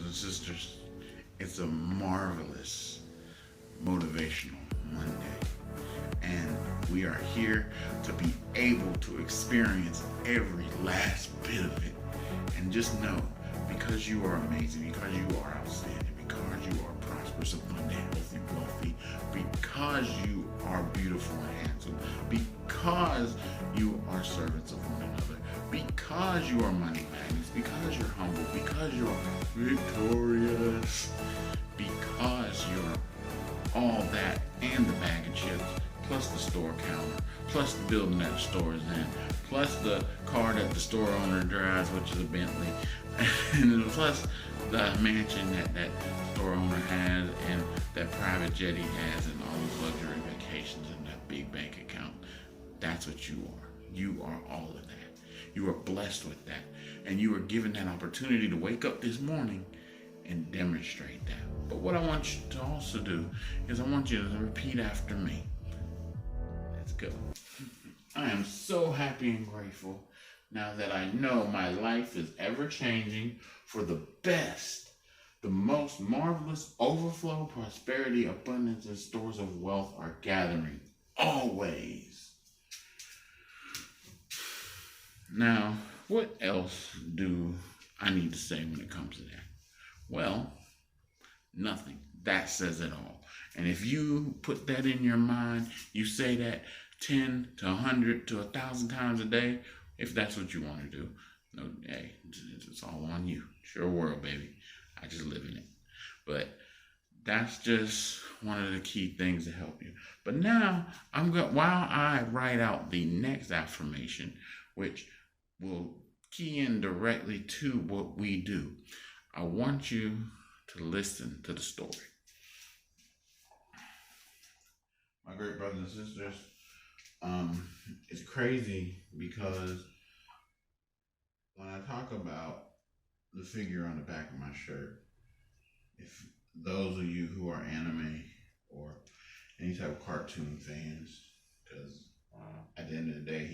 and sisters. It's a marvelous motivational Monday, and we are here to be able to experience every last bit of it. And just know, because you are amazing, because you are outstanding, because you are prosperous, abundant, healthy, wealthy, because you are beautiful and handsome, because you are servants of one another, because you are money magnets, because you're humble, because you're victorious, because you're all that and the bag of chips, plus the store counter, plus the building that the store is in, plus the car that the store owner drives, which is a Bentley, and plus the mansion that store owner has, and that private jet he has, and all those luxury vacations, and that big bank account. That's what you are. You are all of that. You are blessed with that. And you are given that opportunity to wake up this morning and demonstrate that. But what I want you to also do is I want you to repeat after me. Let's go. I am so happy and grateful now that I know my life is ever changing for the best, the most marvelous overflow, prosperity, abundance, and stores of wealth are gathering always. Now, what else do I need to say when it comes to that? Well, nothing. That says it all. And if you put that in your mind, you say that 10 to 100 to 1,000 times a day, if that's what you want to do. No, hey, it's all on you. It's your world, baby. I just live in it. But that's just one of the key things to help you. But now, while I write out the next affirmation, which will key in directly to what we do, I want you to listen to the story. My great brothers and sisters, it's crazy because when I talk about the figure on the back of my shirt, if those of you who are anime or any type of cartoon fans, because at the end of the day,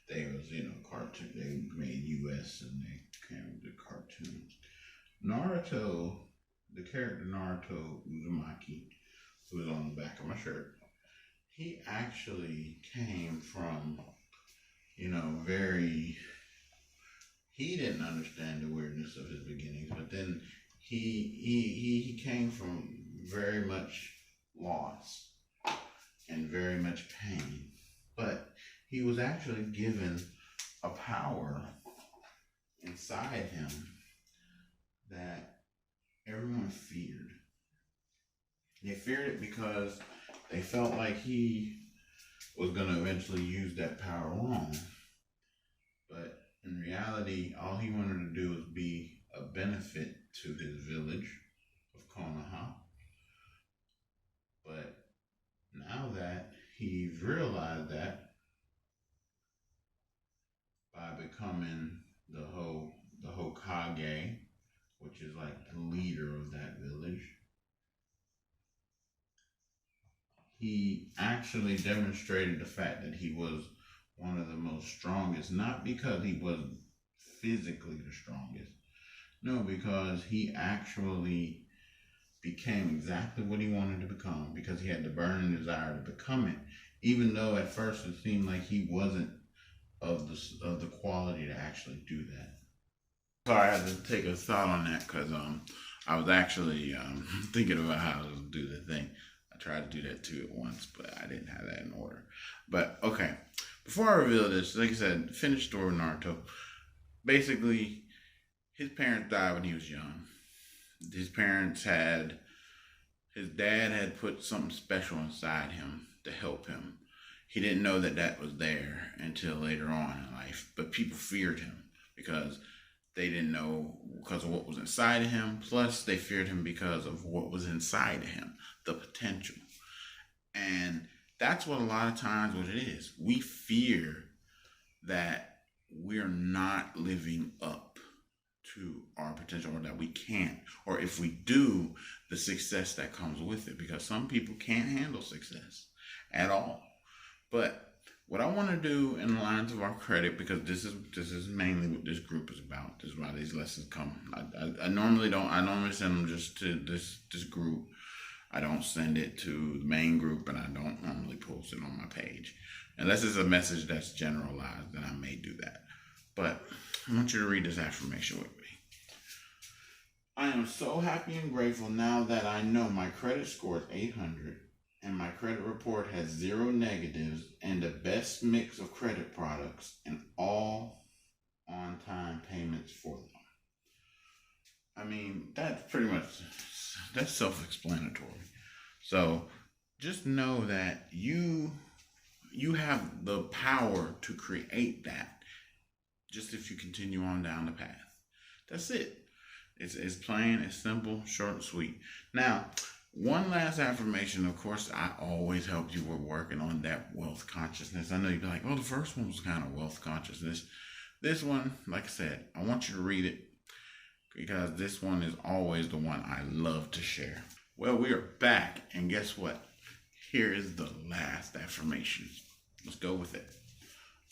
they was, cartoon, they made US and they came with cartoons. Naruto, the character Naruto Uzumaki, who is on the back of my shirt, he actually came from, he didn't understand the weirdness of his beginnings, but then he came from very much loss and very much pain. But he was actually given a power inside him that everyone feared. They feared it because they felt like he was going to eventually use that power wrong. But in reality, all he wanted to do was be a benefit to his village of Konoha. But now that he's realized that, by becoming the Hokage, which is like the leader of that village, he actually demonstrated the fact that he was one of the most strongest, not because he was physically the strongest, no, because he actually became exactly what he wanted to become, because he had the burning desire to become it, even though at first it seemed like he wasn't of the quality to actually do that. Sorry, I had to take a thought on that because I was actually thinking about how to do the thing. I tried to do that too at once, but I didn't have that in order. But okay, before I reveal this, like I said, finished story with Naruto. Basically, his parents died when he was young. His dad had put something special inside him to help him. He didn't know that was there until later on in life, but people feared him because they didn't know because of what was inside of him. Plus, they feared him because of what was inside of him, the potential. And that's what a lot of times what it is. We fear that we're not living up to our potential, or that we can't, or if we do, the success that comes with it, because some people can't handle success at all. But What I want to do in the lines of our credit, because this is mainly what this group is about. This is why these lessons come. I normally don't. I normally send them just to this group. I don't send it to the main group, and I don't normally post it on my page, unless it's a message that's generalized. Then I may do that. But I want you to read this affirmation with me. I am so happy and grateful now that I know my credit score is 800 and my credit report has 0 negatives and the best mix of credit products and all on-time payments for them. I mean, that's pretty much, that's self-explanatory. So just know that you have the power to create that, just if you continue on down the path. That's it. It's plain, it's simple, short and sweet. Now, one last affirmation. Of course, I always help you with working on that wealth consciousness. I know you'd be like, well, the first one was kind of wealth consciousness. This one, like I said, I want you to read it because this one is always the one I love to share. Well, we are back, and guess what? Here is the last affirmation. Let's go with it.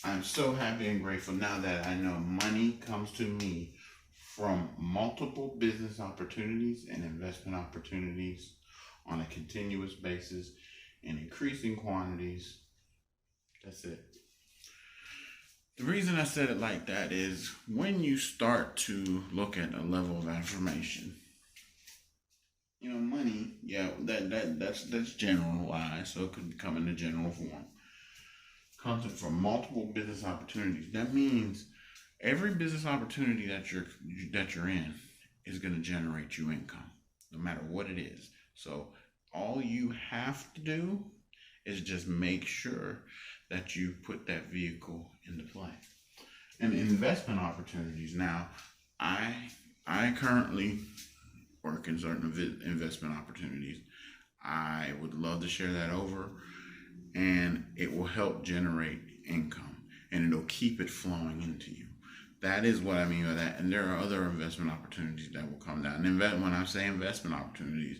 I'm so happy and grateful now that I know money comes to me from multiple business opportunities and investment opportunities on a continuous basis in increasing quantities. That's it. The reason I said it like that is when you start to look at a level of affirmation, you know, money, yeah, that's generalized, so it could come in a general form. Comes from multiple business opportunities. That means every business opportunity that you're in is going to generate you income, no matter what it is. So all you have to do is just make sure that you put that vehicle into play. And investment opportunities. Now, I currently work in certain investment opportunities. I would love to share that over, and it will help generate income, and it'll keep it flowing into you. That is what I mean by that. And there are other investment opportunities that will come down. And when I say investment opportunities,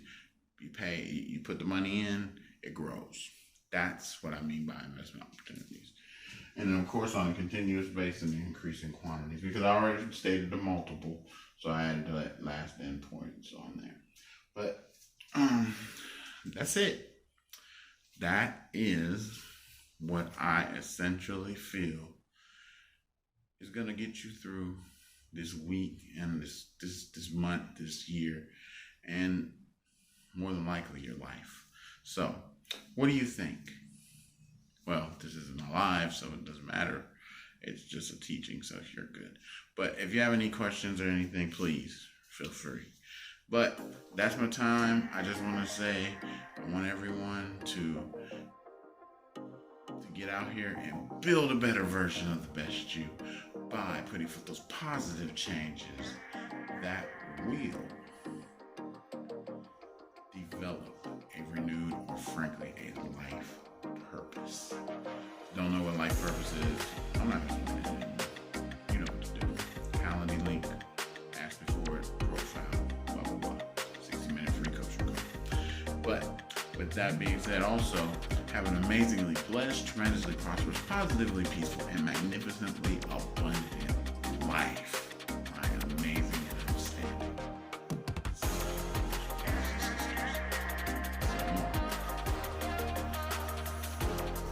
you put the money in, it grows. That's what I mean by investment opportunities. And then, of course, on a continuous basis and increasing quantities, because I already stated the multiple, so I added that last endpoints on there. But that's it. That is what I essentially feel is going to get you through this week and this month, this year, and more than likely your life. So, what do you think? Well, this isn't live, so it doesn't matter. It's just a teaching, so you're good. But if you have any questions or anything, please feel free. But that's my time. I just want to say I want everyone to get out here and build a better version of the best you by putting forth those positive changes that will develop a renewed or frankly a life purpose. Don't know what life purpose is? I'm not going to do it anymore. You know what to do. Calendar link, ask me for it, profile, blah, blah, blah. 60-minute free coaching call. But with that being said, also, have an amazingly blessed, tremendously prosperous, positively peaceful, and magnificently abundant life.